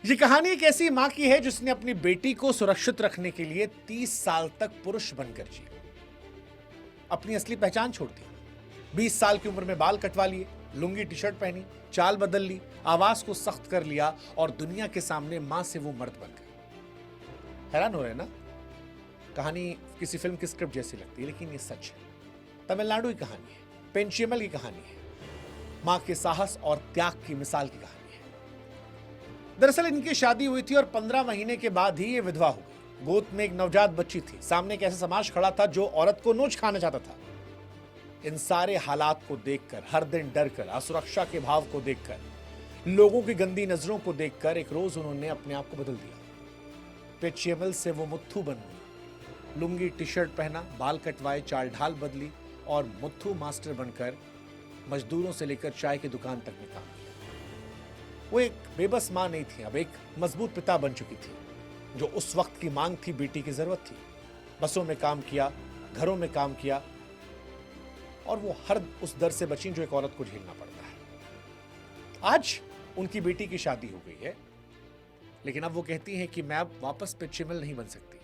ये कहानी एक ऐसी मां की है जिसने अपनी बेटी को सुरक्षित रखने के लिए 30 साल तक पुरुष बनकर जी, अपनी असली पहचान छोड़ दी। 20 साल की उम्र में बाल कटवा लिए, लुंगी टी शर्ट पहनी, चाल बदल ली, आवाज को सख्त कर लिया और दुनिया के सामने मां से वो मर्द बन गए। हैरान हो रहे हैं ना? कहानी किसी फिल्म की स्क्रिप्ट जैसी लगती है, लेकिन ये सच है। तमिलनाडु की कहानी है, पेंचियमल की कहानी है, मां के साहस और त्याग की मिसाल की कहानी है। दरअसल इनकी शादी हुई थी और 15 महीने के बाद ही ये विधवा हो गई। गोद में एक नवजात बच्ची थी। सामने एक ऐसा समाज खड़ा था जो औरत को नोच खाना चाहता था। इन सारे हालात को देखकर, हर दिन डर कर, असुरक्षा के भाव को देखकर, लोगों की गंदी नजरों को देखकर एक रोज उन्होंने अपने आप को बदल दिया। पेचियमल से वो मुत्थू बन गई। लुंगी टी शर्ट पहना, बाल कटवाए, चाल ढाल बदली और मुत्थू मास्टर बनकर मजदूरों से लेकर चाय की दुकान तक में काम किया। वो एक बेबस मां नहीं थी, अब एक मजबूत पिता बन चुकी थी। जो उस वक्त की मांग थी, बेटी की जरूरत थी। बसों में काम किया, घरों में काम किया और वो हर उस दर से बची जो एक औरत को झेलना पड़ता है। आज उनकी बेटी की शादी हो गई है, लेकिन अब वो कहती हैं कि मैं अब वापस पेचियमल नहीं बन सकती।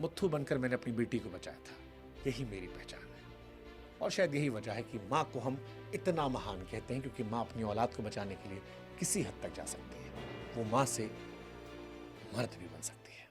मुत्थू बनकर मैंने अपनी बेटी को बचाया था, यही मेरी पहचान है। और शायद यही वजह है कि मां को हम इतना महान कहते हैं, क्योंकि मां अपनी औलाद को बचाने के लिए किसी हद तक जा सकती है। वो मां से मर्द भी बन सकती है।